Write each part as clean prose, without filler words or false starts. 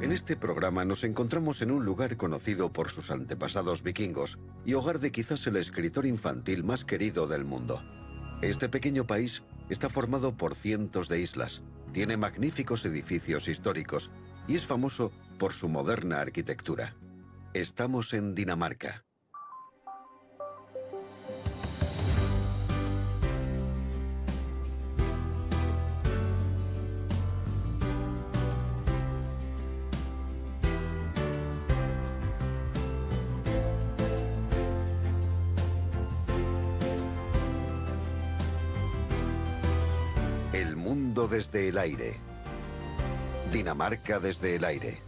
En este programa nos encontramos en un lugar conocido por sus antepasados vikingos y hogar de quizás el escritor infantil más querido del mundo. Este pequeño país está formado por cientos de islas, tiene magníficos edificios históricos y es famoso por su moderna arquitectura. Estamos en Dinamarca. El mundo desde el aire. Dinamarca desde el aire.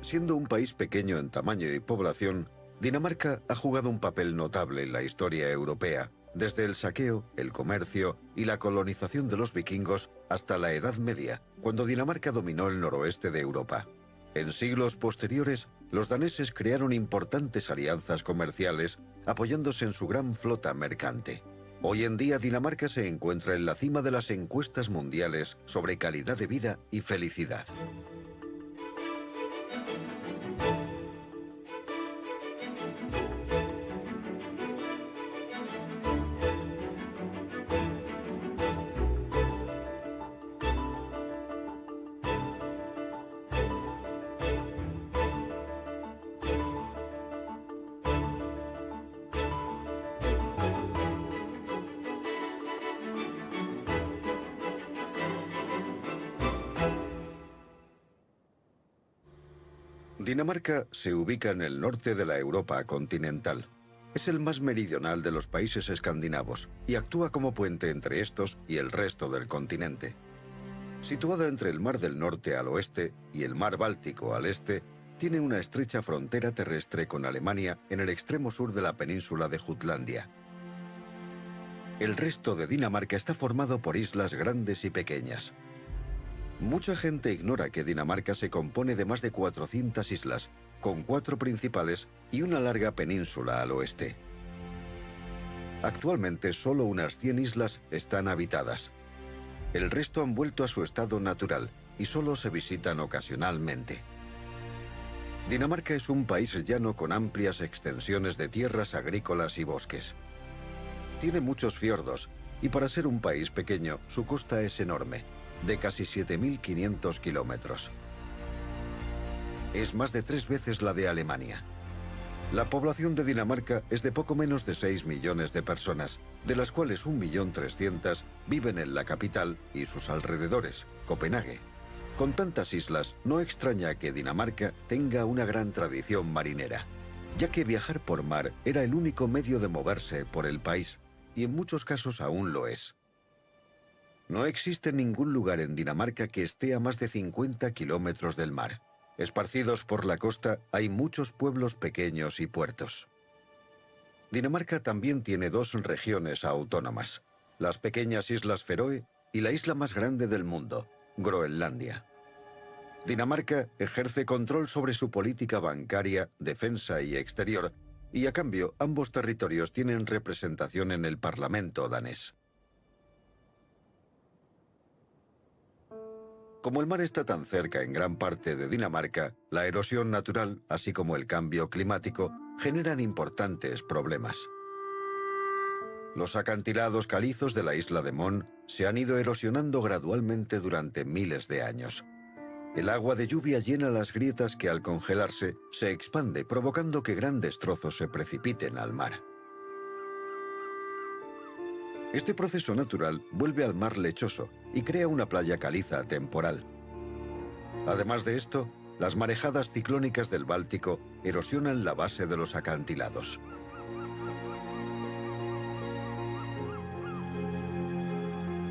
Siendo un país pequeño en tamaño y población, Dinamarca ha jugado un papel notable en la historia europea, desde el saqueo, el comercio y la colonización de los vikingos hasta la Edad Media, cuando Dinamarca dominó el noroeste de Europa. En siglos posteriores, los daneses crearon importantes alianzas comerciales, apoyándose en su gran flota mercante. Hoy en día Dinamarca se encuentra en la cima de las encuestas mundiales sobre calidad de vida y felicidad. Dinamarca se ubica en el norte de la Europa continental. Es el más meridional de los países escandinavos y actúa como puente entre estos y el resto del continente. Situada entre el Mar del Norte al oeste y el Mar Báltico al este, tiene una estrecha frontera terrestre con Alemania en el extremo sur de la península de Jutlandia. El resto de Dinamarca está formado por islas grandes y pequeñas. Mucha gente ignora que Dinamarca se compone de más de 400 islas, con 4 principales y una larga península al oeste. Actualmente solo unas 100 islas están habitadas. El resto han vuelto a su estado natural y solo se visitan ocasionalmente. Dinamarca es un país llano con amplias extensiones de tierras agrícolas y bosques. Tiene muchos fiordos y para ser un país pequeño su costa es enorme, de casi 7.500 kilómetros. Es más de 3 veces la de Alemania. La población de Dinamarca es de poco menos de 6 millones de personas, de las cuales 1.300.000 viven en la capital y sus alrededores, Copenhague. Con tantas islas, no extraña que Dinamarca tenga una gran tradición marinera, ya que viajar por mar era el único medio de moverse por el país, y en muchos casos aún lo es. No existe ningún lugar en Dinamarca que esté a más de 50 kilómetros del mar. Esparcidos por la costa hay muchos pueblos pequeños y puertos. Dinamarca también tiene 2 regiones autónomas, las pequeñas Islas Feroe y la isla más grande del mundo, Groenlandia. Dinamarca ejerce control sobre su política bancaria, defensa y exterior, y a cambio ambos territorios tienen representación en el Parlamento danés. Como el mar está tan cerca en gran parte de Dinamarca, la erosión natural, así como el cambio climático, generan importantes problemas. Los acantilados calizos de la isla de Mon se han ido erosionando gradualmente durante miles de años. El agua de lluvia llena las grietas que al congelarse se expande, provocando que grandes trozos se precipiten al mar. Este proceso natural vuelve al mar lechoso y crea una playa caliza temporal. Además de esto, las marejadas ciclónicas del Báltico erosionan la base de los acantilados.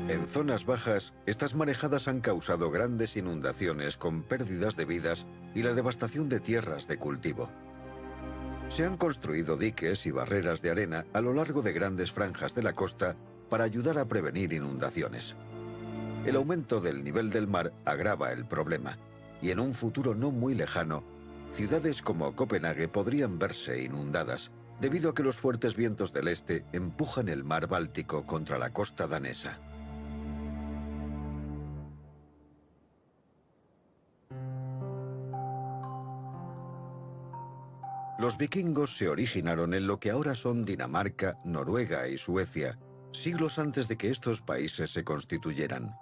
En zonas bajas, estas marejadas han causado grandes inundaciones con pérdidas de vidas y la devastación de tierras de cultivo. Se han construido diques y barreras de arena a lo largo de grandes franjas de la costa para ayudar a prevenir inundaciones. El aumento del nivel del mar agrava el problema, y en un futuro no muy lejano, ciudades como Copenhague podrían verse inundadas, debido a que los fuertes vientos del este empujan el mar Báltico contra la costa danesa. Los vikingos se originaron en lo que ahora son Dinamarca, Noruega y Suecia, siglos antes de que estos países se constituyeran.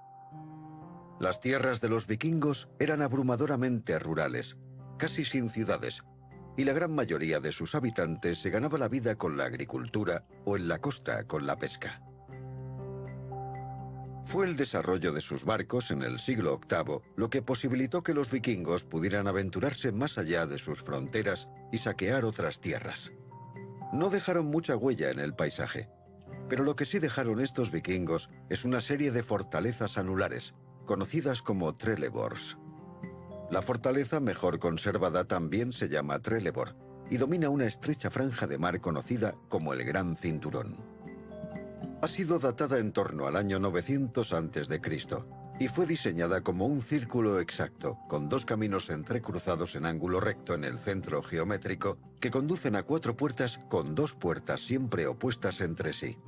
Las tierras de los vikingos eran abrumadoramente rurales, casi sin ciudades, y la gran mayoría de sus habitantes se ganaba la vida con la agricultura o en la costa con la pesca. Fue el desarrollo de sus barcos en el siglo VIII lo que posibilitó que los vikingos pudieran aventurarse más allá de sus fronteras y saquear otras tierras. No dejaron mucha huella en el paisaje, pero lo que sí dejaron estos vikingos es una serie de fortalezas anulares, conocidas como Trelleborgs. La fortaleza mejor conservada también se llama Trelleborg y domina una estrecha franja de mar conocida como el Gran Cinturón. Ha sido datada en torno al año 900 a.C. y fue diseñada como un círculo exacto, con dos caminos entrecruzados en ángulo recto en el centro geométrico que conducen a 4 puertas con 2 puertas siempre opuestas entre sí.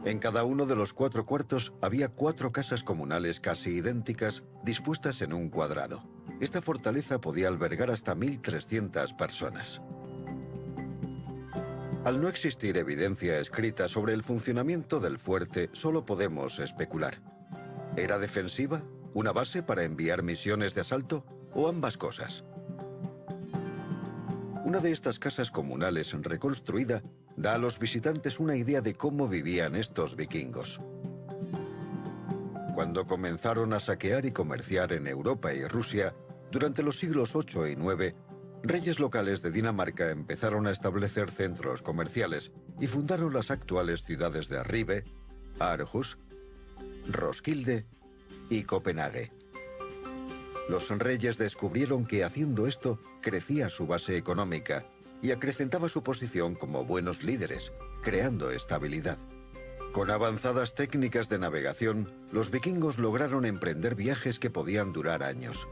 En cada uno de los 4 cuartos había 4 casas comunales casi idénticas dispuestas en un cuadrado. Esta fortaleza podía albergar hasta 1.300 personas. Al no existir evidencia escrita sobre el funcionamiento del fuerte, solo podemos especular. ¿Era defensiva? ¿Una base para enviar misiones de asalto? ¿O ambas cosas? Una de estas casas comunales reconstruida da a los visitantes una idea de cómo vivían estos vikingos. Cuando comenzaron a saquear y comerciar en Europa y Rusia, durante los siglos VIII y IX, reyes locales de Dinamarca empezaron a establecer centros comerciales y fundaron las actuales ciudades de Ribe, Aarhus, Roskilde y Copenhague. Los reyes descubrieron que haciendo esto crecía su base económica y acrecentaba su posición como buenos líderes, creando estabilidad. Con avanzadas técnicas de navegación, los vikingos lograron emprender viajes que podían durar años.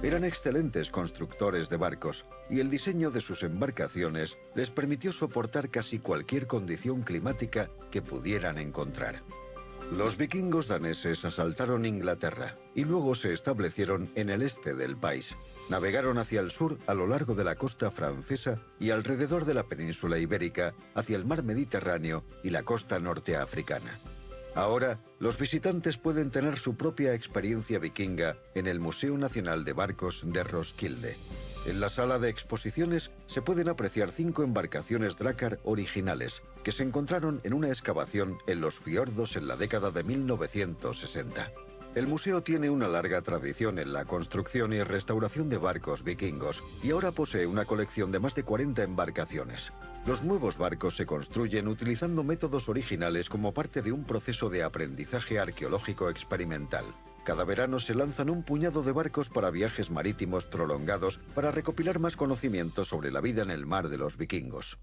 Eran excelentes constructores de barcos y el diseño de sus embarcaciones les permitió soportar casi cualquier condición climática que pudieran encontrar. Los vikingos daneses asaltaron Inglaterra y luego se establecieron en el este del país. Navegaron hacia el sur a lo largo de la costa francesa y alrededor de la península ibérica hacia el mar Mediterráneo y la costa norteafricana. Ahora, los visitantes pueden tener su propia experiencia vikinga en el Museo Nacional de Barcos de Roskilde. En la sala de exposiciones se pueden apreciar 5 embarcaciones Drakkar originales que se encontraron en una excavación en los fiordos en la década de 1960. El museo tiene una larga tradición en la construcción y restauración de barcos vikingos y ahora posee una colección de más de 40 embarcaciones. Los nuevos barcos se construyen utilizando métodos originales como parte de un proceso de aprendizaje arqueológico experimental. Cada verano se lanzan un puñado de barcos para viajes marítimos prolongados para recopilar más conocimientos sobre la vida en el mar de los vikingos.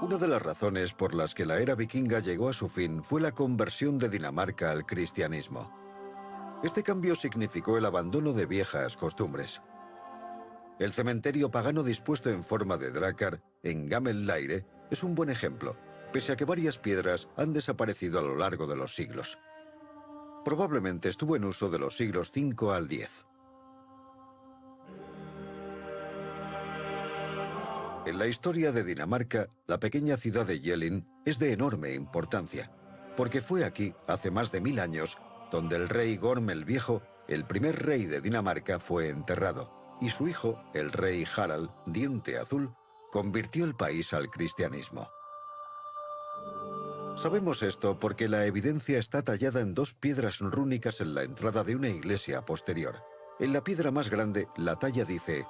Una de las razones por las que la era vikinga llegó a su fin fue la conversión de Dinamarca al cristianismo. Este cambio significó el abandono de viejas costumbres. El cementerio pagano dispuesto en forma de Drakkar en Gamel Leire es un buen ejemplo, pese a que varias piedras han desaparecido a lo largo de los siglos. Probablemente estuvo en uso de los siglos V al X. En la historia de Dinamarca, la pequeña ciudad de Jelling es de enorme importancia, porque fue aquí, hace más de 1000 años, donde el rey Gorm el Viejo, el primer rey de Dinamarca, fue enterrado, y su hijo, el rey Harald, Diente Azul, convirtió el país al cristianismo. Sabemos esto porque la evidencia está tallada en 2 piedras rúnicas en la entrada de una iglesia posterior. En la piedra más grande, la talla dice: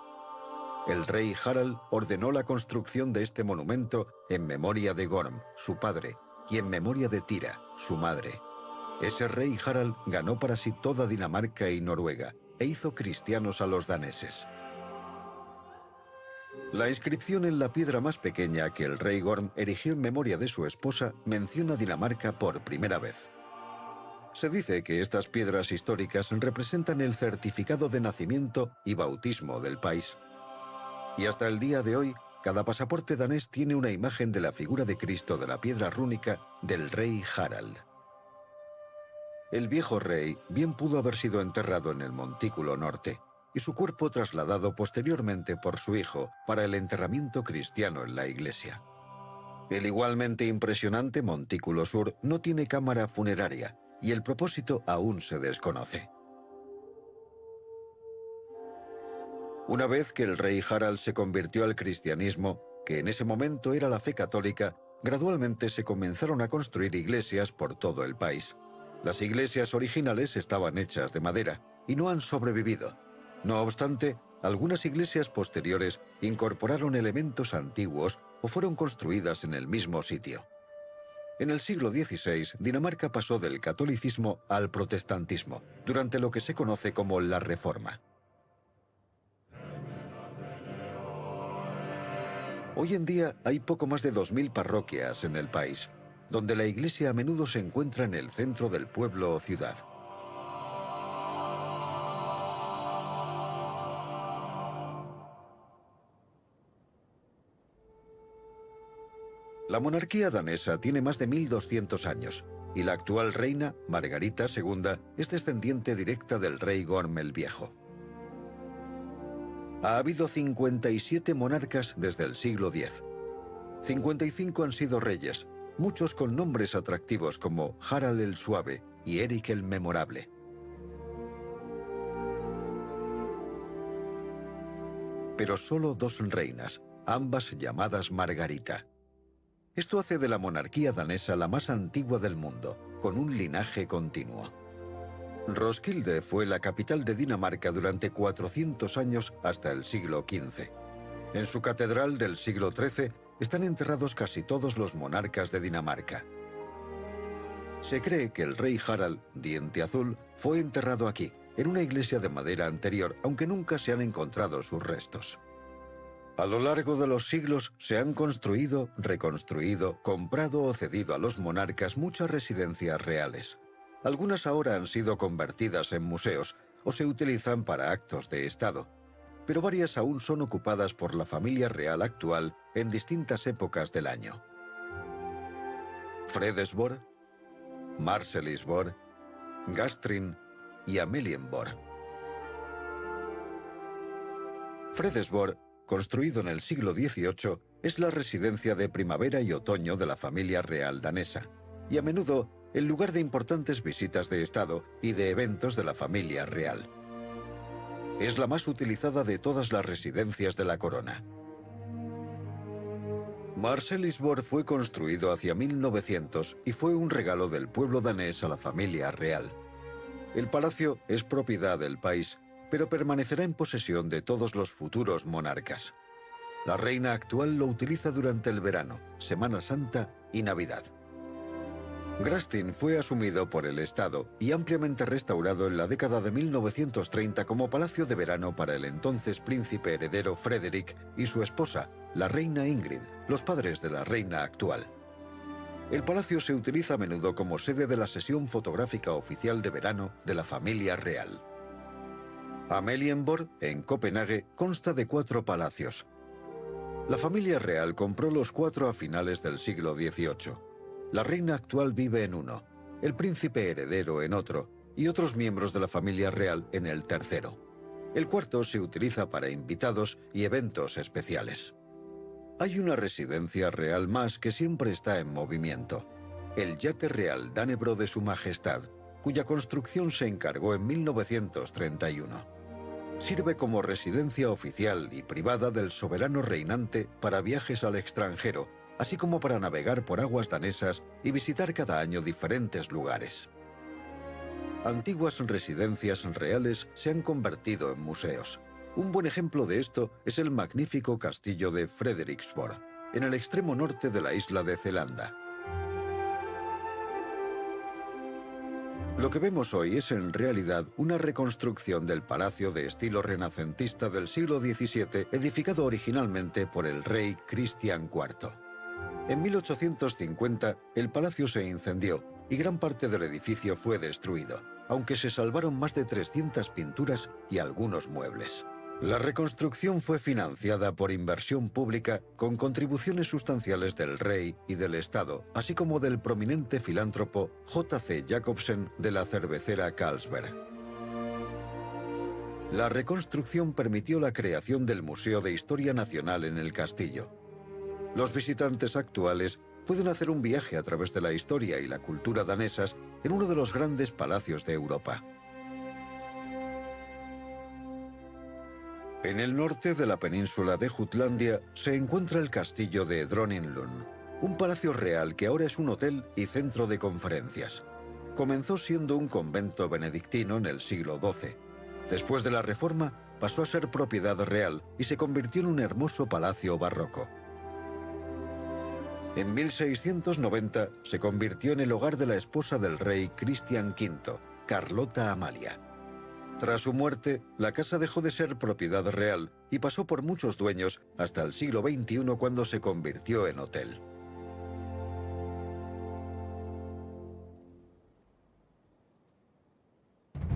el rey Harald ordenó la construcción de este monumento en memoria de Gorm, su padre, y en memoria de Tira, su madre. Ese rey Harald ganó para sí toda Dinamarca y Noruega e hizo cristianos a los daneses. La inscripción en la piedra más pequeña que el rey Gorm erigió en memoria de su esposa menciona Dinamarca por primera vez. Se dice que estas piedras históricas representan el certificado de nacimiento y bautismo del país. Y hasta el día de hoy, cada pasaporte danés tiene una imagen de la figura de Cristo de la piedra rúnica del rey Harald. El viejo rey bien pudo haber sido enterrado en el montículo norte y su cuerpo trasladado posteriormente por su hijo para el enterramiento cristiano en la iglesia. El igualmente impresionante montículo sur no tiene cámara funeraria y el propósito aún se desconoce. Una vez que el rey Harald se convirtió al cristianismo, que en ese momento era la fe católica, gradualmente se comenzaron a construir iglesias por todo el país. Las iglesias originales estaban hechas de madera y no han sobrevivido. No obstante, algunas iglesias posteriores incorporaron elementos antiguos o fueron construidas en el mismo sitio. En el siglo XVI, Dinamarca pasó del catolicismo al protestantismo, durante lo que se conoce como la Reforma. Hoy en día hay poco más de 2000 parroquias en el país, donde la iglesia a menudo se encuentra en el centro del pueblo o ciudad. La monarquía danesa tiene más de 1200 años, y la actual reina, Margarita II, es descendiente directa del rey Gorm el Viejo. Ha habido 57 monarcas desde el siglo X. 55 han sido reyes, muchos con nombres atractivos como Harald el Suave y Eric el Memorable. Pero solo 2 reinas, ambas llamadas Margarita. Esto hace de la monarquía danesa la más antigua del mundo, con un linaje continuo. Roskilde fue la capital de Dinamarca durante 400 años hasta el siglo XV. En su catedral del siglo XIII están enterrados casi todos los monarcas de Dinamarca. Se cree que el rey Harald, Diente Azul, fue enterrado aquí, en una iglesia de madera anterior, aunque nunca se han encontrado sus restos. A lo largo de los siglos se han construido, reconstruido, comprado o cedido a los monarcas muchas residencias reales. Algunas ahora han sido convertidas en museos o se utilizan para actos de Estado, pero varias aún son ocupadas por la familia real actual en distintas épocas del año. Fredensborg, Marselisborg, Gastrin y Amelienborg. Fredensborg, construido en el siglo XVIII, es la residencia de primavera y otoño de la familia real danesa, y a menudo el lugar de importantes visitas de Estado y de eventos de la familia real. Es la más utilizada de todas las residencias de la corona. Marselisborg fue construido hacia 1900 y fue un regalo del pueblo danés a la familia real. El palacio es propiedad del país, pero permanecerá en posesión de todos los futuros monarcas. La reina actual lo utiliza durante el verano, Semana Santa y Navidad. Grastin fue asumido por el Estado y ampliamente restaurado en la década de 1930 como palacio de verano para el entonces príncipe heredero Frederick y su esposa, la reina Ingrid, los padres de la reina actual. El palacio se utiliza a menudo como sede de la sesión fotográfica oficial de verano de la familia real. Amelienborg, en Copenhague, consta de 4 palacios. La familia real compró los 4 a finales del siglo XVIII. La reina actual vive en uno, el príncipe heredero en otro, y otros miembros de la familia real en el tercero. El cuarto se utiliza para invitados y eventos especiales. Hay una residencia real más que siempre está en movimiento, el yate real Dannebrog de Su Majestad, cuya construcción se encargó en 1931. Sirve como residencia oficial y privada del soberano reinante para viajes al extranjero, así como para navegar por aguas danesas y visitar cada año diferentes lugares. Antiguas residencias reales se han convertido en museos. Un buen ejemplo de esto es el magnífico castillo de Frederiksborg, en el extremo norte de la isla de Zelanda. Lo que vemos hoy es en realidad una reconstrucción del palacio de estilo renacentista del siglo XVII, edificado originalmente por el rey Cristián IV. En 1850, el palacio se incendió y gran parte del edificio fue destruido, aunque se salvaron más de 300 pinturas y algunos muebles. La reconstrucción fue financiada por inversión pública con contribuciones sustanciales del rey y del Estado, así como del prominente filántropo J. C. Jacobsen de la cervecera Carlsberg. La reconstrucción permitió la creación del Museo de Historia Nacional en el castillo. Los visitantes actuales pueden hacer un viaje a través de la historia y la cultura danesas en uno de los grandes palacios de Europa. En el norte de la península de Jutlandia se encuentra el castillo de Drottningholm, un palacio real que ahora es un hotel y centro de conferencias. Comenzó siendo un convento benedictino en el siglo XII. Después de la reforma, pasó a ser propiedad real y se convirtió en un hermoso palacio barroco. En 1690 se convirtió en el hogar de la esposa del rey Cristian V, Carlota Amalia. Tras su muerte, la casa dejó de ser propiedad real y pasó por muchos dueños hasta el siglo XXI, cuando se convirtió en hotel.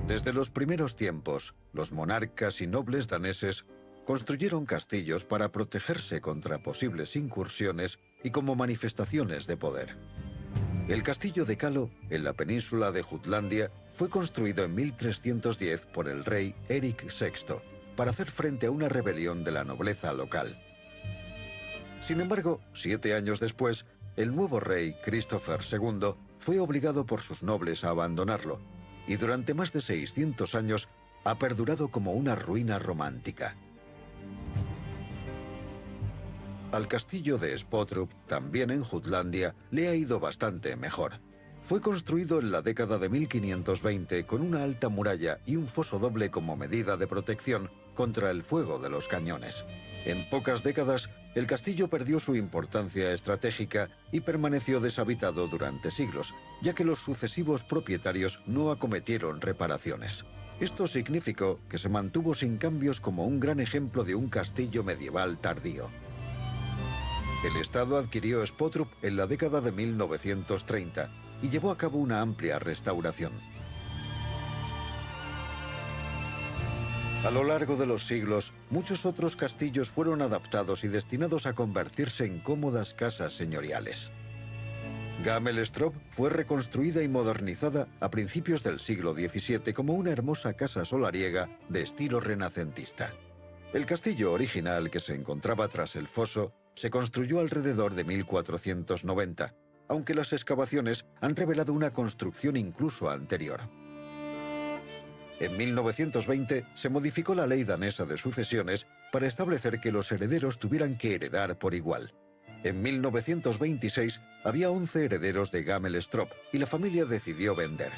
Desde los primeros tiempos, los monarcas y nobles daneses construyeron castillos para protegerse contra posibles incursiones y como manifestaciones de poder. El castillo de Calo, en la península de Jutlandia, fue construido en 1310 por el rey Eric VI para hacer frente a una rebelión de la nobleza local. Sin embargo, 7 años después, el nuevo rey Christopher II fue obligado por sus nobles a abandonarlo, y durante más de 600 años ha perdurado como una ruina romántica. Al castillo de Spottrup, también en Jutlandia, le ha ido bastante mejor. Fue construido en la década de 1520 con una alta muralla y un foso doble como medida de protección contra el fuego de los cañones. En pocas décadas, el castillo perdió su importancia estratégica y permaneció deshabitado durante siglos, ya que los sucesivos propietarios no acometieron reparaciones. Esto significó que se mantuvo sin cambios como un gran ejemplo de un castillo medieval tardío. El Estado adquirió Spottrup en la década de 1930 y llevó a cabo una amplia restauración. A lo largo de los siglos, muchos otros castillos fueron adaptados y destinados a convertirse en cómodas casas señoriales. Gammelstrop fue reconstruida y modernizada a principios del siglo XVII como una hermosa casa solariega de estilo renacentista. El castillo original, que se encontraba tras el foso, se construyó alrededor de 1490, aunque las excavaciones han revelado una construcción incluso anterior. En 1920 se modificó la ley danesa de sucesiones para establecer que los herederos tuvieran que heredar por igual. En 1926 había 11 herederos de Gammelstrop y la familia decidió vender.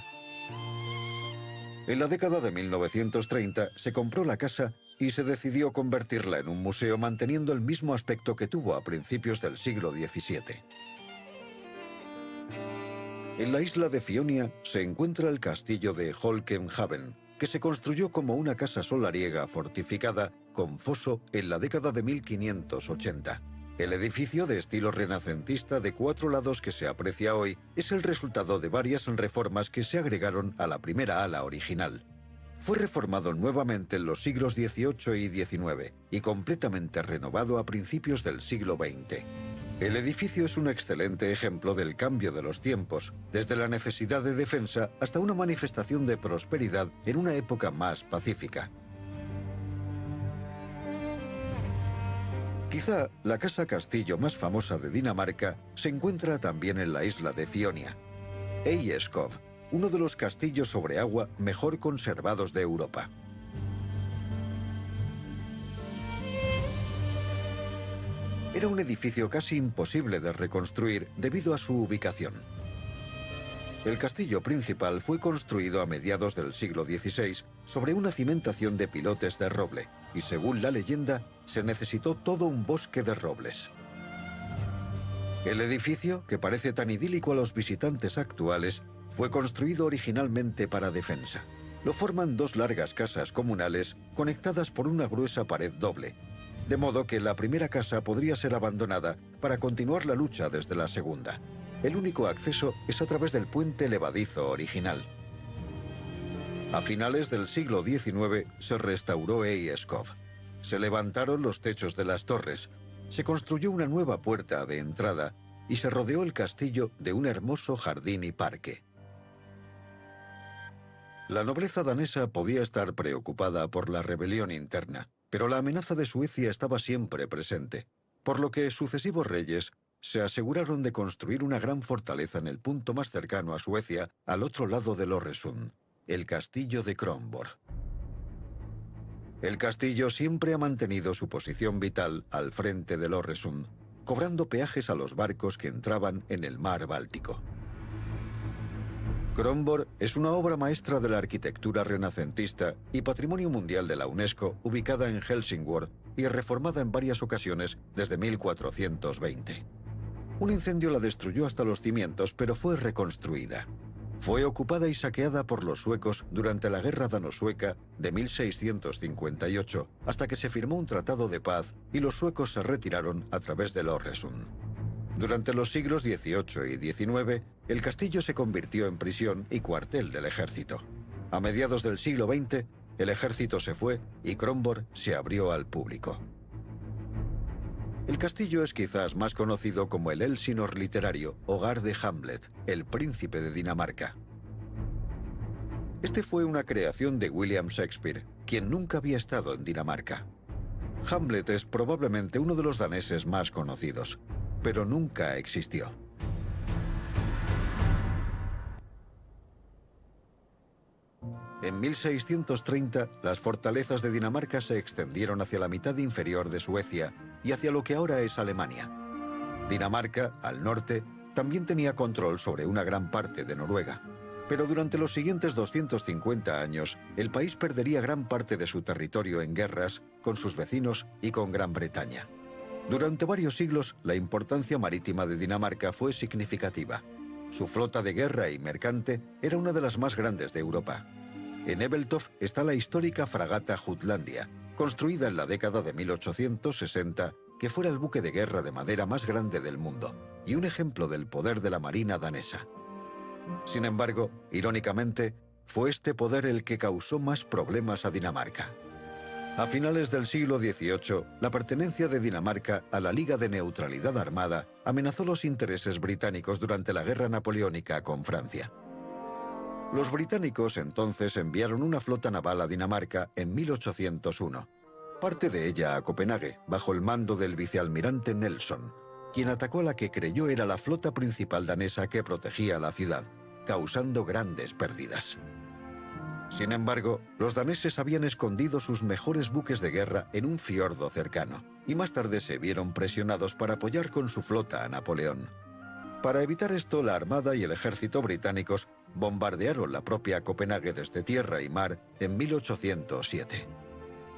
En la década de 1930 se compró la casa y se decidió convertirla en un museo, manteniendo el mismo aspecto que tuvo a principios del siglo XVII. En la isla de Fionia se encuentra el castillo de Holkenhaven, que se construyó como una casa solariega fortificada con foso en la década de 1580. El edificio de estilo renacentista de 4 lados que se aprecia hoy es el resultado de varias reformas que se agregaron a la primera ala original. Fue reformado nuevamente en los siglos XVIII y XIX y completamente renovado a principios del siglo XX. El edificio es un excelente ejemplo del cambio de los tiempos, desde la necesidad de defensa hasta una manifestación de prosperidad en una época más pacífica. Quizá la casa-castillo más famosa de Dinamarca se encuentra también en la isla de Fionia, Ejeskov, uno de los castillos sobre agua mejor conservados de Europa. Era un edificio casi imposible de reconstruir debido a su ubicación. El castillo principal fue construido a mediados del siglo XVI sobre una cimentación de pilotes de roble y, según la leyenda, se necesitó todo un bosque de robles. El edificio, que parece tan idílico a los visitantes actuales, fue construido originalmente para defensa. Lo forman 2 largas casas comunales conectadas por una gruesa pared doble, de modo que la primera casa podría ser abandonada para continuar la lucha desde la segunda. El único acceso es a través del puente levadizo original. A finales del siglo XIX se restauró Ejeskov. Se levantaron los techos de las torres, se construyó una nueva puerta de entrada y se rodeó el castillo de un hermoso jardín y parque. La nobleza danesa podía estar preocupada por la rebelión interna, pero la amenaza de Suecia estaba siempre presente, por lo que sucesivos reyes se aseguraron de construir una gran fortaleza en el punto más cercano a Suecia, al otro lado del Öresund, el castillo de Kronborg. El castillo siempre ha mantenido su posición vital al frente del Öresund, cobrando peajes a los barcos que entraban en el mar Báltico. Kronborg es una obra maestra de la arquitectura renacentista y patrimonio mundial de la UNESCO, ubicada en Helsingborg y reformada en varias ocasiones desde 1420. Un incendio la destruyó hasta los cimientos, pero fue reconstruida. Fue ocupada y saqueada por los suecos durante la Guerra Dano-Sueca de 1658, hasta que se firmó un tratado de paz y los suecos se retiraron a través del Öresund. Durante los siglos XVIII y XIX, el castillo se convirtió en prisión y cuartel del ejército. A mediados del siglo XX, el ejército se fue y Kronborg se abrió al público. El castillo es quizás más conocido como el Elsinor literario, hogar de Hamlet, el príncipe de Dinamarca. Este fue una creación de William Shakespeare, quien nunca había estado en Dinamarca. Hamlet es probablemente uno de los daneses más conocidos, pero nunca existió. En 1630, las fortalezas de Dinamarca se extendieron hacia la mitad inferior de Suecia y hacia lo que ahora es Alemania. Dinamarca, al norte, también tenía control sobre una gran parte de Noruega, pero durante los siguientes 250 años, el país perdería gran parte de su territorio en guerras con sus vecinos y con Gran Bretaña. Durante varios siglos, la importancia marítima de Dinamarca fue significativa. Su flota de guerra y mercante era una de las más grandes de Europa. En Ebeltoft está la histórica fragata Jutlandia, construida en la década de 1860, que fuera el buque de guerra de madera más grande del mundo y un ejemplo del poder de la marina danesa. Sin embargo, irónicamente, fue este poder el que causó más problemas a Dinamarca. A finales del siglo XVIII, la pertenencia de Dinamarca a la Liga de Neutralidad Armada amenazó los intereses británicos durante la Guerra Napoleónica con Francia. Los británicos entonces enviaron una flota naval a Dinamarca en 1801, parte de ella a Copenhague, bajo el mando del vicealmirante Nelson, quien atacó a la que creyó era la flota principal danesa que protegía la ciudad, causando grandes pérdidas. Sin embargo, los daneses habían escondido sus mejores buques de guerra en un fiordo cercano, y más tarde se vieron presionados para apoyar con su flota a Napoleón. Para evitar esto, la Armada y el ejército británicos bombardearon la propia Copenhague desde tierra y mar en 1807.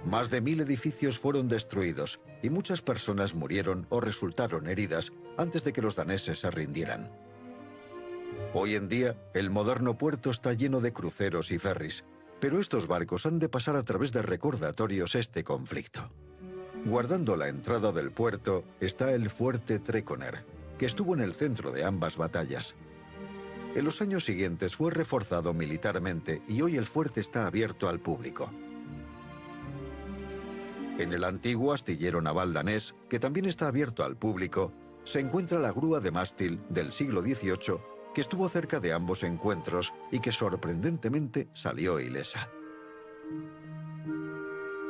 Más de 1000 edificios fueron destruidos y muchas personas murieron o resultaron heridas antes de que los daneses se rindieran. Hoy en día, el moderno puerto está lleno de cruceros y ferries, pero estos barcos han de pasar a través de recordatorios este conflicto. Guardando la entrada del puerto está el fuerte Trekoner, que estuvo en el centro de ambas batallas. En los años siguientes fue reforzado militarmente y hoy el fuerte está abierto al público. En el antiguo astillero naval danés, que también está abierto al público, se encuentra la grúa de mástil del siglo XVIII, que estuvo cerca de ambos encuentros y que sorprendentemente salió ilesa.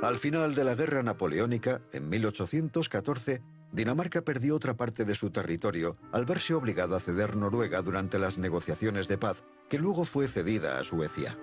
Al final de la Guerra Napoleónica, en 1814, Dinamarca perdió otra parte de su territorio al verse obligado a ceder Noruega durante las negociaciones de paz, que luego fue cedida a Suecia.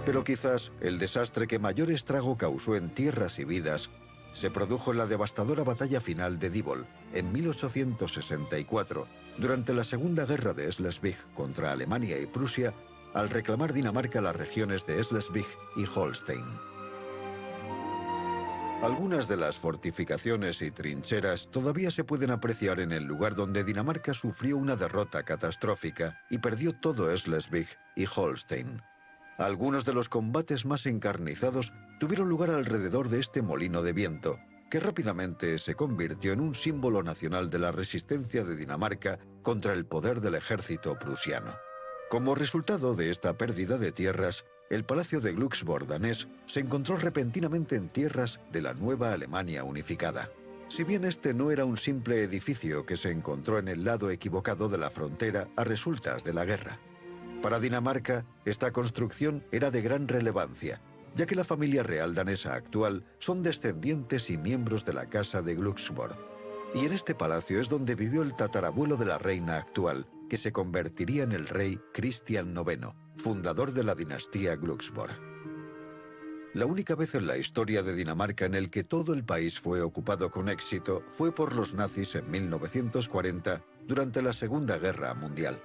Pero quizás el desastre que mayor estrago causó en tierras y vidas se produjo en la devastadora batalla final de Diboll, en 1864, durante la Segunda Guerra de Slesvig contra Alemania y Prusia, al reclamar Dinamarca las regiones de Slesvig y Holstein. Algunas de las fortificaciones y trincheras todavía se pueden apreciar en el lugar donde Dinamarca sufrió una derrota catastrófica y perdió todo Slesvig y Holstein. Algunos de los combates más encarnizados tuvieron lugar alrededor de este molino de viento, que rápidamente se convirtió en un símbolo nacional de la resistencia de Dinamarca contra el poder del ejército prusiano. Como resultado de esta pérdida de tierras, el Palacio de Glücksborg danés se encontró repentinamente en tierras de la nueva Alemania unificada. Si bien este no era un simple edificio que se encontró en el lado equivocado de la frontera a resultas de la guerra. Para Dinamarca, esta construcción era de gran relevancia, ya que la familia real danesa actual son descendientes y miembros de la Casa de Glücksborg. Y en este palacio es donde vivió el tatarabuelo de la reina actual, que se convertiría en el rey Cristian IX, fundador de la dinastía Glücksborg. La única vez en la historia de Dinamarca en el que todo el país fue ocupado con éxito fue por los nazis en 1940, durante la Segunda Guerra Mundial.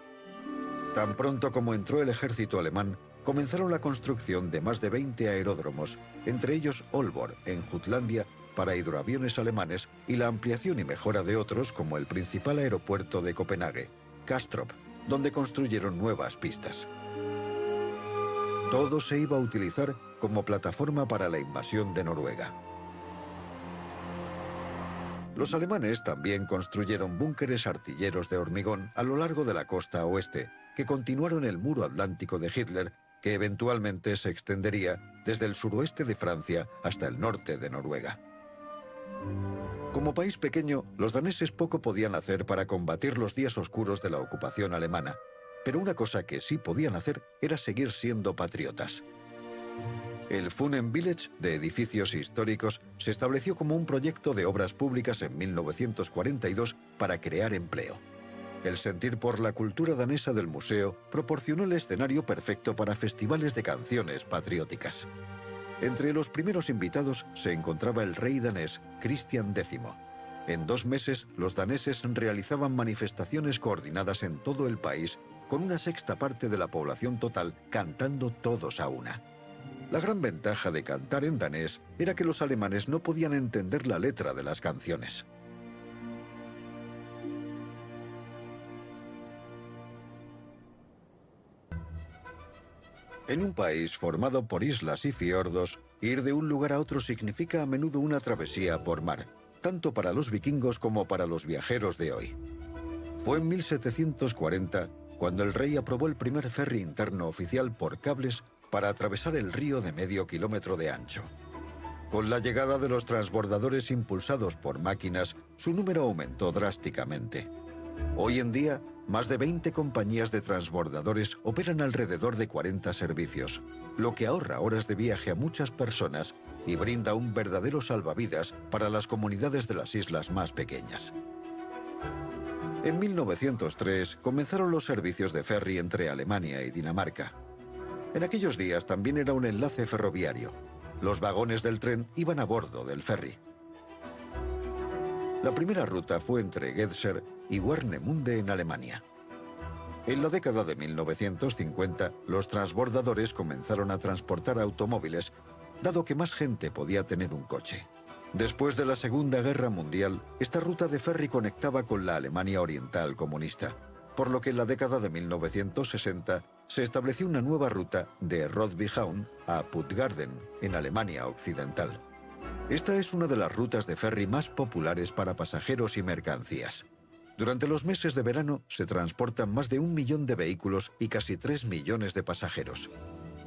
Tan pronto como entró el ejército alemán, comenzaron la construcción de más de 20 aeródromos, entre ellos Aalborg, en Jutlandia, para hidroaviones alemanes, y la ampliación y mejora de otros, como el principal aeropuerto de Copenhague, Kastrup, donde construyeron nuevas pistas. Todo se iba a utilizar como plataforma para la invasión de Noruega. Los alemanes también construyeron búnkeres artilleros de hormigón a lo largo de la costa oeste, que continuaron el muro atlántico de Hitler, que eventualmente se extendería desde el suroeste de Francia hasta el norte de Noruega. Como país pequeño, los daneses poco podían hacer para combatir los días oscuros de la ocupación alemana, pero una cosa que sí podían hacer era seguir siendo patriotas. El Funen Village, de edificios históricos, se estableció como un proyecto de obras públicas en 1942 para crear empleo. El sentir por la cultura danesa del museo proporcionó el escenario perfecto para festivales de canciones patrióticas. Entre los primeros invitados se encontraba el rey danés Cristian X. En 2 meses, los daneses realizaban manifestaciones coordinadas en todo el país, con una sexta parte de la población total cantando todos a una. La gran ventaja de cantar en danés era que los alemanes no podían entender la letra de las canciones. En un país formado por islas y fiordos, ir de un lugar a otro significa a menudo una travesía por mar, tanto para los vikingos como para los viajeros de hoy. Fue en 1740 cuando el rey aprobó el primer ferry interno oficial por cables para atravesar el río de medio kilómetro de ancho. Con la llegada de los transbordadores impulsados por máquinas, su número aumentó drásticamente. Hoy en día, más de 20 compañías de transbordadores operan alrededor de 40 servicios, lo que ahorra horas de viaje a muchas personas y brinda un verdadero salvavidas para las comunidades de las islas más pequeñas. En 1903 comenzaron los servicios de ferry entre Alemania y Dinamarca. En aquellos días también era un enlace ferroviario. Los vagones del tren iban a bordo del ferry. La primera ruta fue entre Gedser y Warnemünde en Alemania. En la década de 1950, los transbordadores comenzaron a transportar automóviles, dado que más gente podía tener un coche. Después de la Segunda Guerra Mundial, esta ruta de ferry conectaba con la Alemania Oriental comunista, por lo que en la década de 1960 se estableció una nueva ruta de Rotbyhavn a Puttgarden, en Alemania Occidental. Esta es una de las rutas de ferry más populares para pasajeros y mercancías. Durante los meses de verano se transportan más de 1 millón de vehículos y casi 3 millones de pasajeros.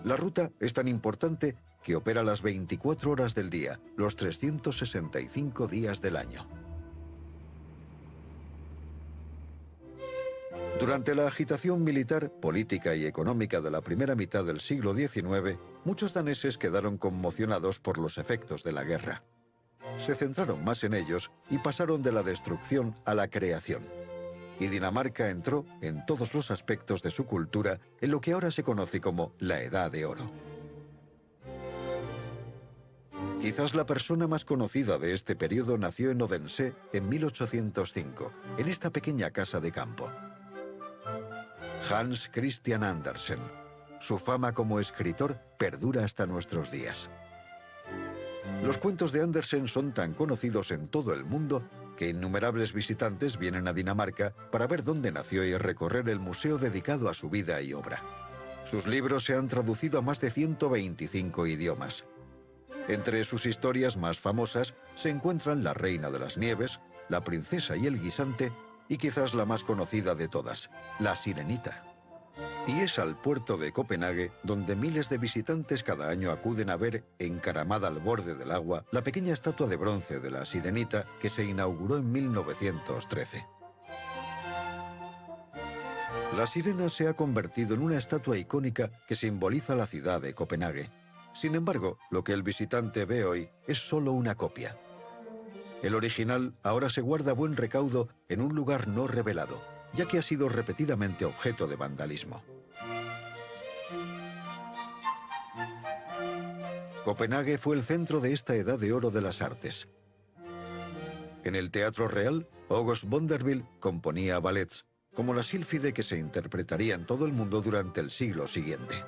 La ruta es tan importante que opera las 24 horas del día, los 365 días del año. Durante la agitación militar, política y económica de la primera mitad del siglo XIX, muchos daneses quedaron conmocionados por los efectos de la guerra. Se centraron más en ellos y pasaron de la destrucción a la creación. Y Dinamarca entró, en todos los aspectos de su cultura, en lo que ahora se conoce como la Edad de Oro. Quizás la persona más conocida de este periodo nació en Odense en 1805, en esta pequeña casa de campo. Hans Christian Andersen. Su fama como escritor perdura hasta nuestros días. Los cuentos de Andersen son tan conocidos en todo el mundo que innumerables visitantes vienen a Dinamarca para ver dónde nació y recorrer el museo dedicado a su vida y obra. Sus libros se han traducido a más de 125 idiomas. Entre sus historias más famosas se encuentran La Reina de las Nieves, La Princesa y el Guisante y quizás la más conocida de todas, La Sirenita. Y es al puerto de Copenhague donde miles de visitantes cada año acuden a ver, encaramada al borde del agua, la pequeña estatua de bronce de la Sirenita que se inauguró en 1913. La sirena se ha convertido en una estatua icónica que simboliza la ciudad de Copenhague. Sin embargo, lo que el visitante ve hoy es solo una copia. El original ahora se guarda a buen recaudo en un lugar no revelado, ya que ha sido repetidamente objeto de vandalismo. Copenhague fue el centro de esta edad de oro de las artes. En el Teatro Real, August Bonderville componía ballets, como la sílfide que se interpretaría en todo el mundo durante el siglo siguiente.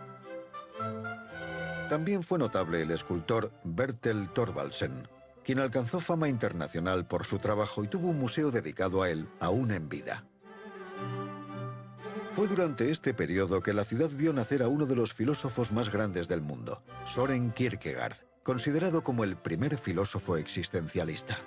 También fue notable el escultor Bertel Thorvaldsen, quien alcanzó fama internacional por su trabajo y tuvo un museo dedicado a él aún en vida. Fue durante este periodo que la ciudad vio nacer a uno de los filósofos más grandes del mundo, Søren Kierkegaard, considerado como el primer filósofo existencialista.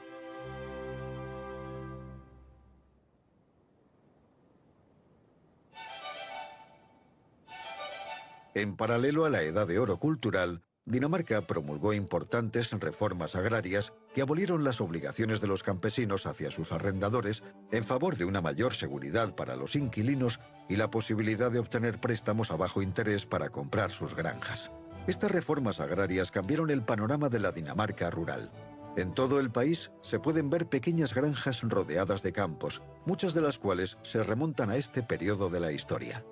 En paralelo a la Edad de Oro cultural, Dinamarca promulgó importantes reformas agrarias que abolieron las obligaciones de los campesinos hacia sus arrendadores en favor de una mayor seguridad para los inquilinos y la posibilidad de obtener préstamos a bajo interés para comprar sus granjas. Estas reformas agrarias cambiaron el panorama de la Dinamarca rural. En todo el país se pueden ver pequeñas granjas rodeadas de campos, muchas de las cuales se remontan a este periodo de la historia.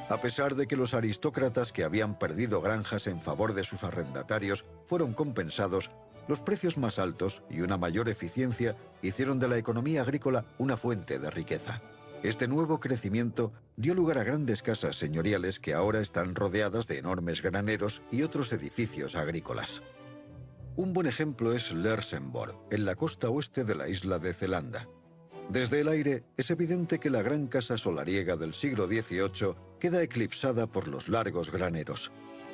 A pesar de que los aristócratas que habían perdido granjas en favor de sus arrendatarios fueron compensados, los precios más altos y una mayor eficiencia hicieron de la economía agrícola una fuente de riqueza. Este nuevo crecimiento dio lugar a grandes casas señoriales que ahora están rodeadas de enormes graneros y otros edificios agrícolas. Un buen ejemplo es Lersenborg, en la costa oeste de la isla de Zelanda. Desde el aire es evidente que la gran casa solariega del siglo XVIII queda eclipsada por los largos graneros.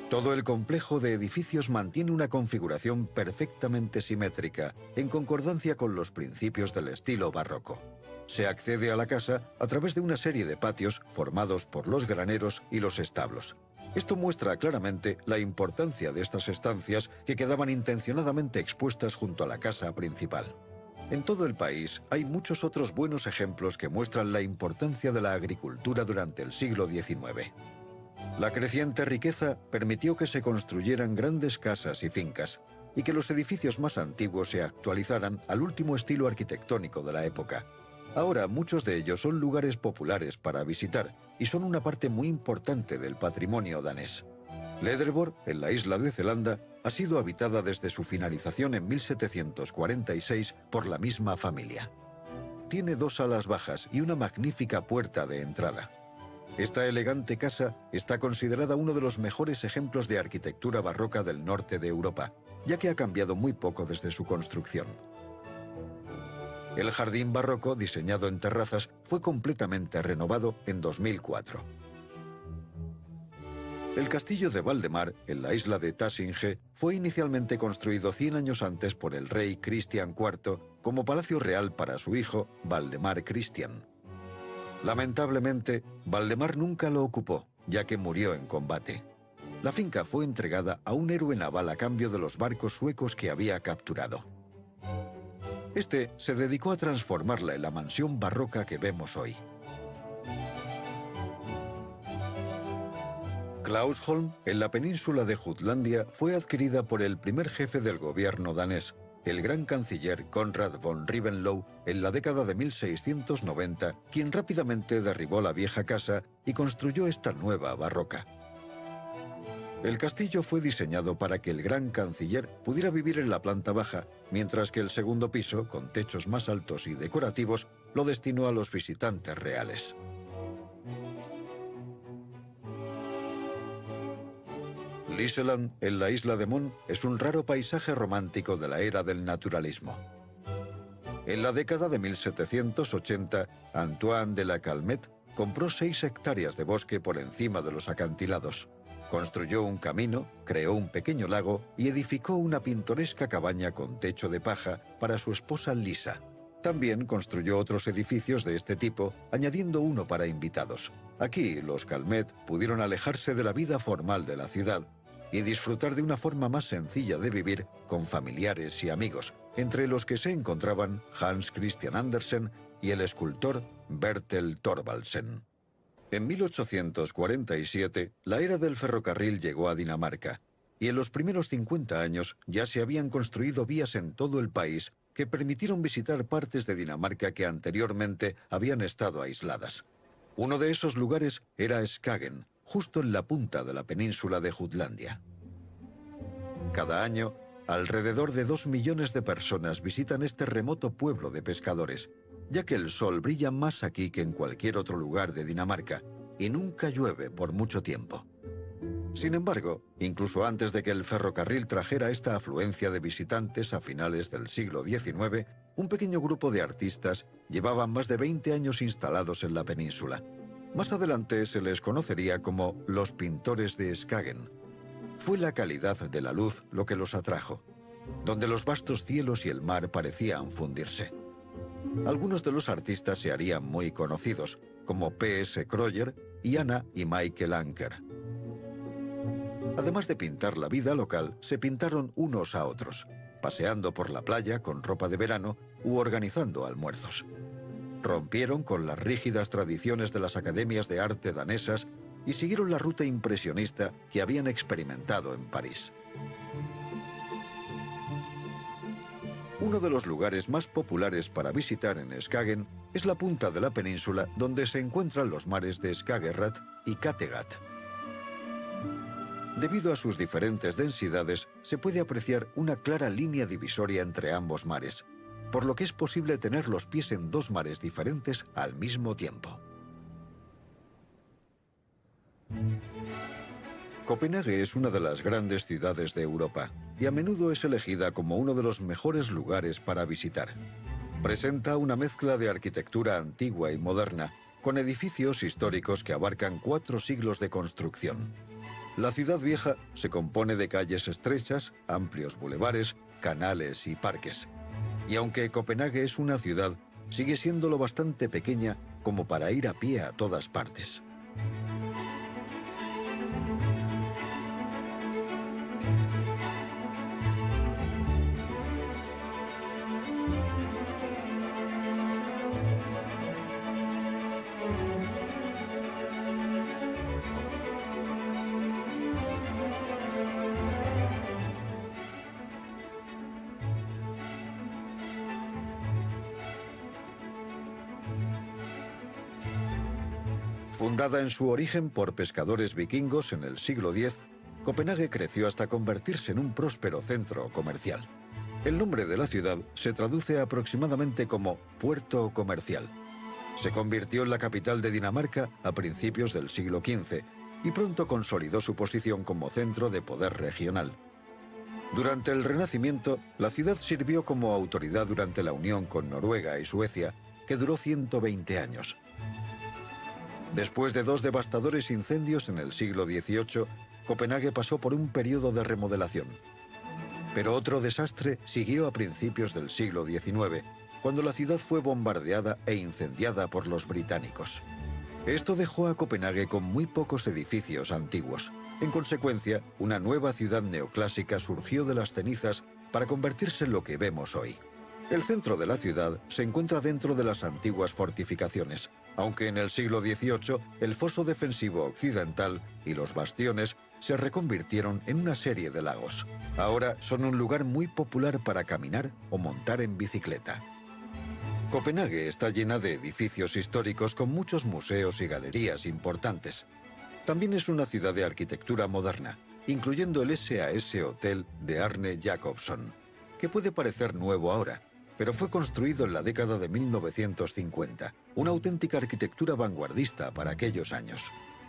Todo el complejo de edificios mantiene una configuración perfectamente simétrica, en concordancia con los principios del estilo barroco. Se accede a la casa a través de una serie de patios formados por los graneros y los establos. Esto muestra claramente la importancia de estas estancias que quedaban intencionadamente expuestas junto a la casa principal. En todo el país hay muchos otros buenos ejemplos que muestran la importancia de la agricultura durante el siglo XIX. La creciente riqueza permitió que se construyeran grandes casas y fincas, y que los edificios más antiguos se actualizaran al último estilo arquitectónico de la época. Ahora muchos de ellos son lugares populares para visitar y son una parte muy importante del patrimonio danés. Ledreborg, en la isla de Zelanda, ha sido habitada desde su finalización en 1746 por la misma familia. Tiene 2 salas bajas y una magnífica puerta de entrada. Esta elegante casa está considerada uno de los mejores ejemplos de arquitectura barroca del norte de Europa, ya que ha cambiado muy poco desde su construcción. El jardín barroco, diseñado en terrazas, fue completamente renovado en 2004. El castillo de Valdemar, en la isla de Tassinge, fue inicialmente construido 100 años antes por el rey Cristian IV como palacio real para su hijo, Valdemar Cristian. Lamentablemente, Valdemar nunca lo ocupó, ya que murió en combate. La finca fue entregada a un héroe naval a cambio de los barcos suecos que había capturado. Este se dedicó a transformarla en la mansión barroca que vemos hoy. Clausholm, en la península de Jutlandia, fue adquirida por el primer jefe del gobierno danés, el gran canciller Konrad von Riebenloh, en la década de 1690, quien rápidamente derribó la vieja casa y construyó esta nueva barroca. El castillo fue diseñado para que el gran canciller pudiera vivir en la planta baja, mientras que el segundo piso, con techos más altos y decorativos, lo destinó a los visitantes reales. Liseland, en la isla de Mon, es un raro paisaje romántico de la era del naturalismo. En la década de 1780, Antoine de la Calmette compró 6 hectáreas de bosque por encima de los acantilados. Construyó un camino, creó un pequeño lago y edificó una pintoresca cabaña con techo de paja para su esposa Lisa. También construyó otros edificios de este tipo, añadiendo uno para invitados. Aquí los Calmet pudieron alejarse de la vida formal de la ciudad y disfrutar de una forma más sencilla de vivir con familiares y amigos, entre los que se encontraban Hans Christian Andersen y el escultor Bertel Thorvaldsen. En 1847, la era del ferrocarril llegó a Dinamarca, y en los primeros 50 años ya se habían construido vías en todo el país que permitieron visitar partes de Dinamarca que anteriormente habían estado aisladas. Uno de esos lugares era Skagen, justo en la punta de la península de Jutlandia. Cada año, alrededor de 2 millones de personas visitan este remoto pueblo de pescadores, ya que el sol brilla más aquí que en cualquier otro lugar de Dinamarca, y nunca llueve por mucho tiempo. Sin embargo, incluso antes de que el ferrocarril trajera esta afluencia de visitantes a finales del siglo XIX, un pequeño grupo de artistas llevaban más de 20 años instalados en la península. Más adelante se les conocería como los pintores de Skagen. Fue la calidad de la luz lo que los atrajo, donde los vastos cielos y el mar parecían fundirse. Algunos de los artistas se harían muy conocidos, como P.S. Krøyer y Anna y Michael Anker. Además de pintar la vida local, se pintaron unos a otros, paseando por la playa con ropa de verano u organizando almuerzos. Rompieron con las rígidas tradiciones de las academias de arte danesas y siguieron la ruta impresionista que habían experimentado en París. Uno de los lugares más populares para visitar en Skagen es la punta de la península donde se encuentran los mares de Skagerrak y Kattegat. Debido a sus diferentes densidades, se puede apreciar una clara línea divisoria entre ambos mares, por lo que es posible tener los pies en dos mares diferentes al mismo tiempo. Copenhague es una de las grandes ciudades de Europa y a menudo es elegida como uno de los mejores lugares para visitar. Presenta una mezcla de arquitectura antigua y moderna, con edificios históricos que abarcan 4 siglos de construcción. La ciudad vieja se compone de calles estrechas, amplios bulevares, canales y parques. Y aunque Copenhague es una ciudad, sigue siendo lo bastante pequeña como para ir a pie a todas partes. Fundada en su origen por pescadores vikingos en el siglo X, Copenhague creció hasta convertirse en un próspero centro comercial. El nombre de la ciudad se traduce aproximadamente como puerto comercial. Se convirtió en la capital de Dinamarca a principios del siglo XV y pronto consolidó su posición como centro de poder regional. Durante el Renacimiento, la ciudad sirvió como autoridad durante la unión con Noruega y Suecia, que duró 120 años. Después de 2 devastadores incendios en el siglo XVIII, Copenhague pasó por un periodo de remodelación. Pero otro desastre siguió a principios del siglo XIX, cuando la ciudad fue bombardeada e incendiada por los británicos. Esto dejó a Copenhague con muy pocos edificios antiguos. En consecuencia, una nueva ciudad neoclásica surgió de las cenizas para convertirse en lo que vemos hoy. El centro de la ciudad se encuentra dentro de las antiguas fortificaciones, aunque en el siglo XVIII el foso defensivo occidental y los bastiones se reconvirtieron en una serie de lagos. Ahora son un lugar muy popular para caminar o montar en bicicleta. Copenhague está llena de edificios históricos con muchos museos y galerías importantes. También es una ciudad de arquitectura moderna, incluyendo el SAS Hotel de Arne Jacobson, que puede parecer nuevo ahora, pero fue construido en la década de 1950, una auténtica arquitectura vanguardista para aquellos años.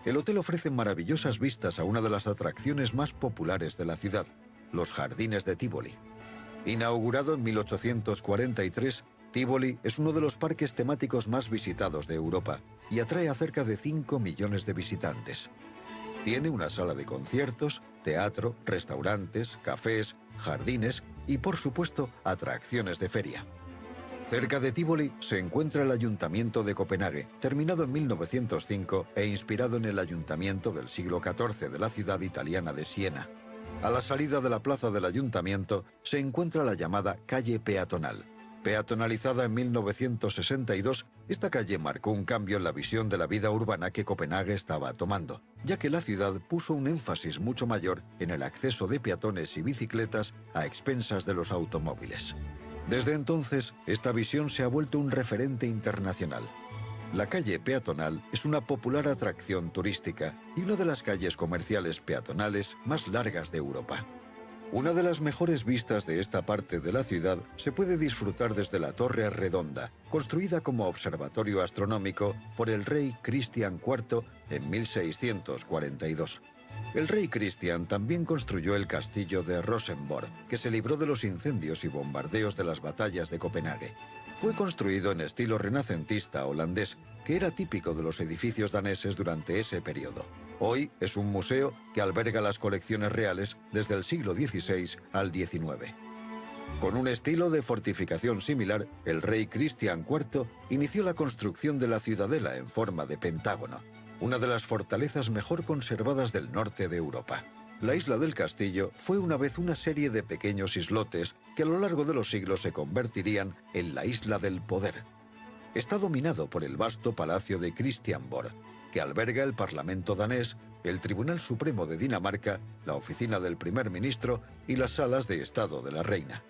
El hotel ofrece maravillosas vistas a una de las atracciones más populares de la ciudad, los Jardines de Tivoli. Inaugurado en 1843, Tivoli es uno de los parques temáticos más visitados de Europa y atrae a cerca de 5 millones de visitantes. Tiene una sala de conciertos, teatro, restaurantes, cafés, jardines y, por supuesto, atracciones de feria. Cerca de Tívoli se encuentra el Ayuntamiento de Copenhague, terminado en 1905 e inspirado en el ayuntamiento del siglo XIV de la ciudad italiana de Siena. A la salida de la plaza del ayuntamiento se encuentra la llamada calle peatonal. Peatonalizada en 1962, esta calle marcó un cambio en la visión de la vida urbana que Copenhague estaba tomando, ya que la ciudad puso un énfasis mucho mayor en el acceso de peatones y bicicletas a expensas de los automóviles. Desde entonces, esta visión se ha vuelto un referente internacional. La calle peatonal es una popular atracción turística y una de las calles comerciales peatonales más largas de Europa. Una de las mejores vistas de esta parte de la ciudad se puede disfrutar desde la Torre Redonda, construida como observatorio astronómico por el rey Cristian IV en 1642. El rey Cristian también construyó el castillo de Rosenborg, que se libró de los incendios y bombardeos de las batallas de Copenhague. Fue construido en estilo renacentista holandés, que era típico de los edificios daneses durante ese periodo. Hoy es un museo que alberga las colecciones reales desde el siglo XVI al XIX. Con un estilo de fortificación similar, el rey Cristian IV inició la construcción de la ciudadela en forma de pentágono, una de las fortalezas mejor conservadas del norte de Europa. La isla del castillo fue una vez una serie de pequeños islotes que a lo largo de los siglos se convertirían en la Isla del Poder. Está dominado por el vasto palacio de Christiansborg, que alberga el Parlamento danés, el Tribunal Supremo de Dinamarca, la oficina del primer ministro y las salas de Estado de la reina.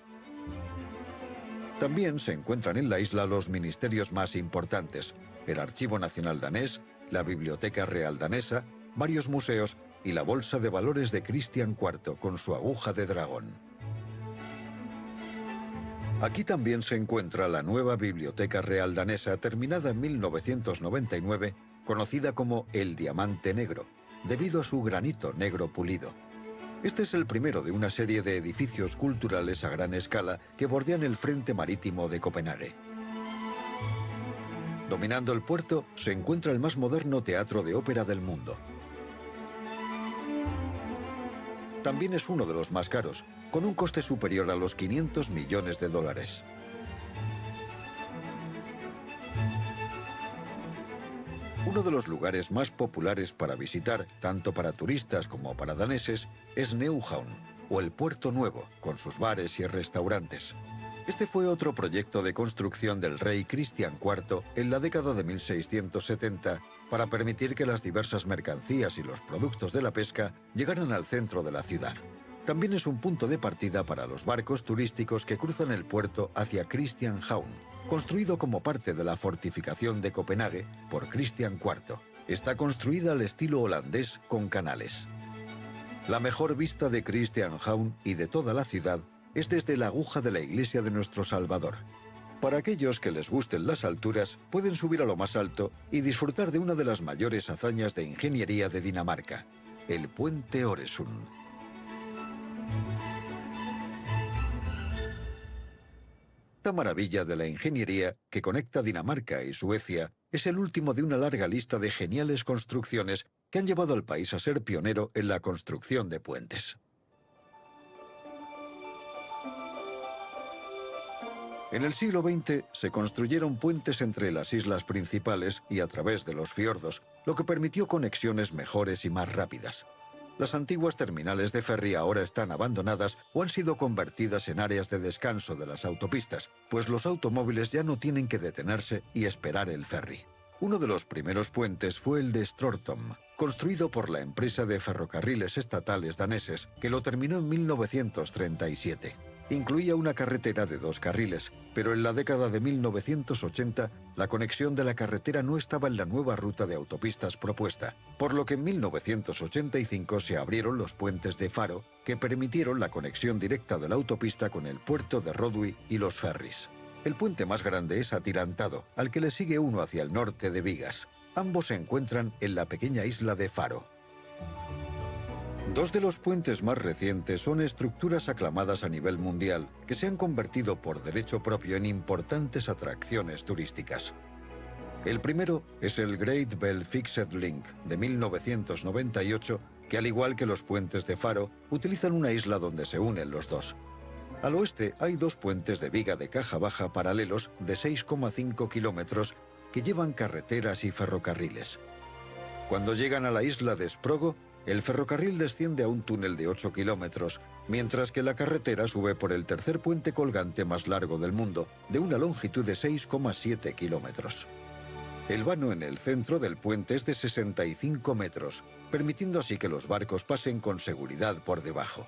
También se encuentran en la isla los ministerios más importantes, el Archivo Nacional danés, la Biblioteca Real danesa, varios museos y la Bolsa de Valores de Cristian IV con su aguja de dragón. Aquí también se encuentra la nueva Biblioteca Real danesa terminada en 1999, conocida como el Diamante Negro, debido a su granito negro pulido. Este es el primero de una serie de edificios culturales a gran escala que bordean el frente marítimo de Copenhague. Dominando el puerto se encuentra el más moderno teatro de ópera del mundo. También es uno de los más caros, con un coste superior a los 500 millones de dólares. Uno de los lugares más populares para visitar, tanto para turistas como para daneses, es Neuhavn, o el Puerto Nuevo, con sus bares y restaurantes. Este fue otro proyecto de construcción del rey Cristian IV en la década de 1670 para permitir que las diversas mercancías y los productos de la pesca llegaran al centro de la ciudad. También es un punto de partida para los barcos turísticos que cruzan el puerto hacia Christianshavn, construido como parte de la fortificación de Copenhague por Cristian IV. Está construida al estilo holandés con canales. La mejor vista de Christianshavn y de toda la ciudad es desde la aguja de la iglesia de nuestro Salvador. Para aquellos que les gusten las alturas, pueden subir a lo más alto y disfrutar de una de las mayores hazañas de ingeniería de Dinamarca, el Puente Øresund. Esta maravilla de la ingeniería que conecta Dinamarca y Suecia es el último de una larga lista de geniales construcciones que han llevado al país a ser pionero en la construcción de puentes. En el siglo XX se construyeron puentes entre las islas principales y a través de los fiordos, lo que permitió conexiones mejores y más rápidas. Las antiguas terminales de ferry ahora están abandonadas o han sido convertidas en áreas de descanso de las autopistas, pues los automóviles ya no tienen que detenerse y esperar el ferry. Uno de los primeros puentes fue el de Stortom, construido por la empresa de ferrocarriles estatales daneses, que lo terminó en 1937. Incluía una carretera de 2 carriles, pero en la década de 1980 la conexión de la carretera no estaba en la nueva ruta de autopistas propuesta, por lo que en 1985 se abrieron los puentes de Faro, que permitieron la conexión directa de la autopista con el puerto de Rodby y los ferries. El puente más grande es atirantado, al que le sigue uno hacia el norte de Vigas. Ambos se encuentran en la pequeña isla de Faro. Dos de los puentes más recientes son estructuras aclamadas a nivel mundial que se han convertido por derecho propio en importantes atracciones turísticas. El primero es el Great Bell Fixed Link de 1998, que al igual que los puentes de Faro, utilizan una isla donde se unen los dos. Al oeste hay dos puentes de viga de caja baja paralelos de 6,5 kilómetros que llevan carreteras y ferrocarriles. Cuando llegan a la isla de Sprogo, el ferrocarril desciende a un túnel de 8 kilómetros, mientras que la carretera sube por el tercer puente colgante más largo del mundo, de una longitud de 6,7 kilómetros. El vano en el centro del puente es de 65 metros, permitiendo así que los barcos pasen con seguridad por debajo.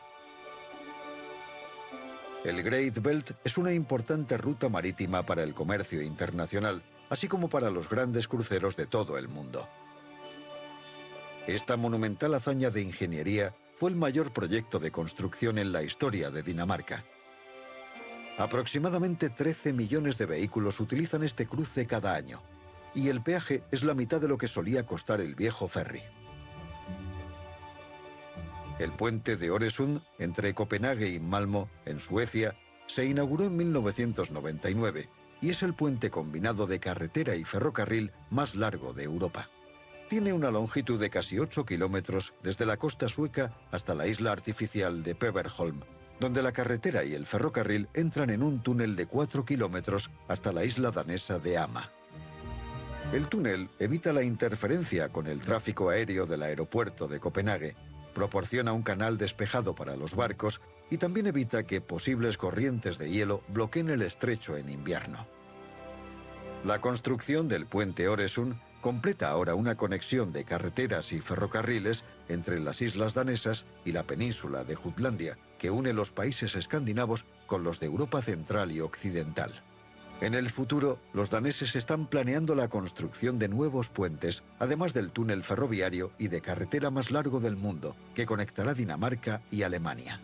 El Great Belt es una importante ruta marítima para el comercio internacional, así como para los grandes cruceros de todo el mundo. Esta monumental hazaña de ingeniería fue el mayor proyecto de construcción en la historia de Dinamarca. Aproximadamente 13 millones de vehículos utilizan este cruce cada año, y el peaje es la mitad de lo que solía costar el viejo ferry. El puente de Øresund, entre Copenhague y Malmö, en Suecia, se inauguró en 1999 y es el puente combinado de carretera y ferrocarril más largo de Europa. Tiene una longitud de casi 8 kilómetros desde la costa sueca hasta la isla artificial de Peberholm, donde la carretera y el ferrocarril entran en un túnel de 4 kilómetros hasta la isla danesa de Ama. El túnel evita la interferencia con el tráfico aéreo del aeropuerto de Copenhague, proporciona un canal despejado para los barcos y también evita que posibles corrientes de hielo bloqueen el estrecho en invierno. La construcción del puente Øresund completa ahora una conexión de carreteras y ferrocarriles entre las islas danesas y la península de Jutlandia, que une los países escandinavos con los de Europa central y occidental. En el futuro, los daneses están planeando la construcción de nuevos puentes, además del túnel ferroviario y de carretera más largo del mundo, que conectará Dinamarca y Alemania.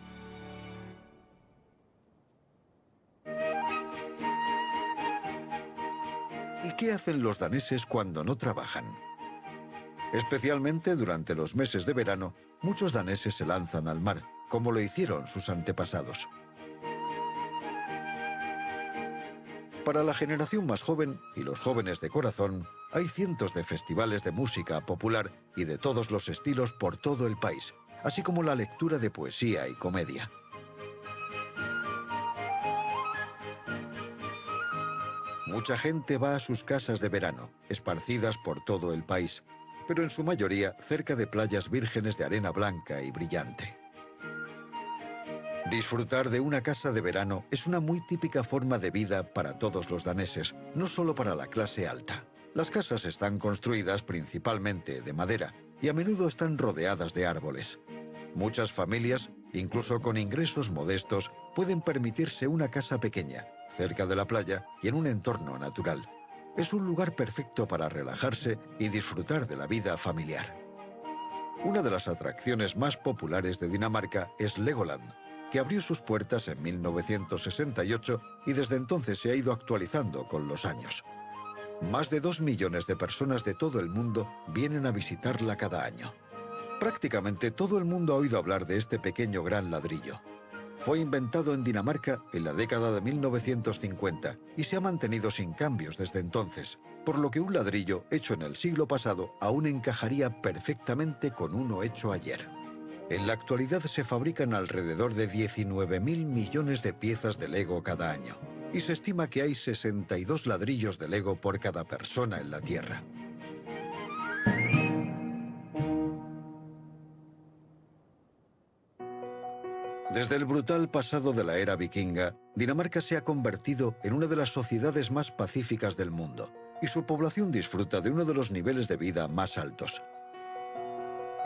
¿Y qué hacen los daneses cuando no trabajan? Especialmente durante los meses de verano, muchos daneses se lanzan al mar, como lo hicieron sus antepasados. Para la generación más joven y los jóvenes de corazón, hay cientos de festivales de música popular y de todos los estilos por todo el país, así como la lectura de poesía y comedia. Mucha gente va a sus casas de verano, esparcidas por todo el país, pero en su mayoría cerca de playas vírgenes de arena blanca y brillante. Disfrutar de una casa de verano es una muy típica forma de vida para todos los daneses, no solo para la clase alta. Las casas están construidas principalmente de madera y a menudo están rodeadas de árboles. Muchas familias, incluso con ingresos modestos, pueden permitirse una casa pequeña, cerca de la playa y en un entorno natural. Es un lugar perfecto para relajarse y disfrutar de la vida familiar. Una de las atracciones más populares de Dinamarca es Legoland, que abrió sus puertas en 1968 y desde entonces se ha ido actualizando con los años. Más de 2 millones de personas de todo el mundo vienen a visitarla cada año. Prácticamente todo el mundo ha oído hablar de este pequeño gran ladrillo. Fue inventado en Dinamarca en la década de 1950 y se ha mantenido sin cambios desde entonces, por lo que un ladrillo hecho en el siglo pasado aún encajaría perfectamente con uno hecho ayer. En la actualidad se fabrican alrededor de 19.000 millones de piezas de Lego cada año, y se estima que hay 62 ladrillos de Lego por cada persona en la Tierra. Desde el brutal pasado de la era vikinga, Dinamarca se ha convertido en una de las sociedades más pacíficas del mundo, y su población disfruta de uno de los niveles de vida más altos.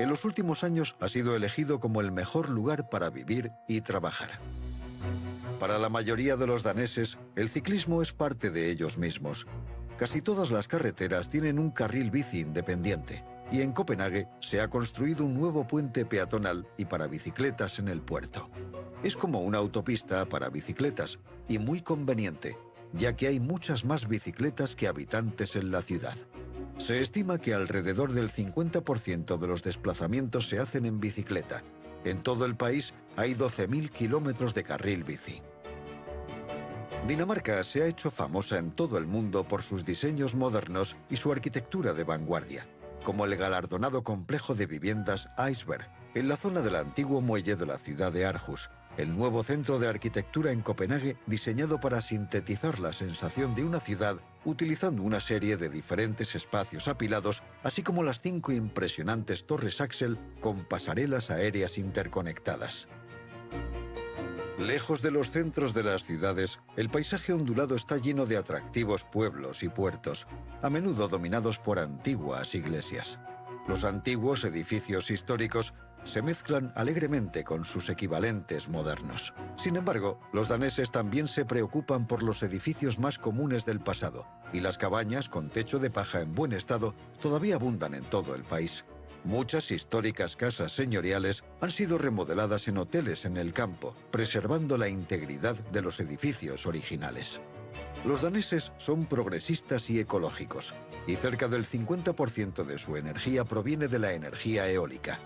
En los últimos años ha sido elegido como el mejor lugar para vivir y trabajar. Para la mayoría de los daneses, el ciclismo es parte de ellos mismos. Casi todas las carreteras tienen un carril bici independiente, y en Copenhague se ha construido un nuevo puente peatonal y para bicicletas en el puerto. Es como una autopista para bicicletas, y muy conveniente, ya que hay muchas más bicicletas que habitantes en la ciudad. Se estima que alrededor del 50% de los desplazamientos se hacen en bicicleta. En todo el país hay 12.000 kilómetros de carril bici. Dinamarca se ha hecho famosa en todo el mundo por sus diseños modernos y su arquitectura de vanguardia, como el galardonado complejo de viviendas Iceberg, en la zona del antiguo muelle de la ciudad de Aarhus, el nuevo centro de arquitectura en Copenhague, diseñado para sintetizar la sensación de una ciudad utilizando una serie de diferentes espacios apilados, así como las 5 impresionantes torres Axel con pasarelas aéreas interconectadas. Lejos de los centros de las ciudades, el paisaje ondulado está lleno de atractivos pueblos y puertos, a menudo dominados por antiguas iglesias. Los antiguos edificios históricos se mezclan alegremente con sus equivalentes modernos. Sin embargo, los daneses también se preocupan por los edificios más comunes del pasado, y las cabañas con techo de paja en buen estado todavía abundan en todo el país. Muchas históricas casas señoriales han sido remodeladas en hoteles en el campo, preservando la integridad de los edificios originales. Los daneses son progresistas y ecológicos, y cerca del 50% de su energía proviene de la energía eólica.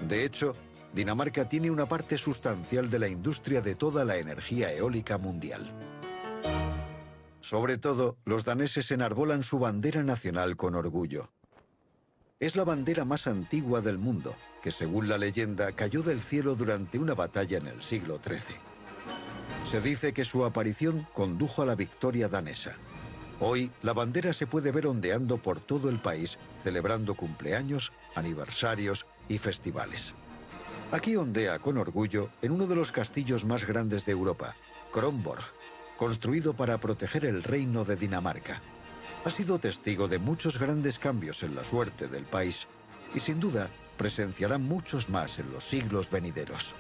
De hecho, Dinamarca tiene una parte sustancial de la industria de toda la energía eólica mundial. Sobre todo, los daneses enarbolan su bandera nacional con orgullo. Es la bandera más antigua del mundo, que según la leyenda cayó del cielo durante una batalla en el siglo XIII. Se dice que su aparición condujo a la victoria danesa. Hoy, la bandera se puede ver ondeando por todo el país, celebrando cumpleaños, aniversarios y festivales. Aquí ondea con orgullo en uno de los castillos más grandes de Europa, Kronborg, construido para proteger el reino de Dinamarca. Ha sido testigo de muchos grandes cambios en la suerte del país y sin duda presenciará muchos más en los siglos venideros.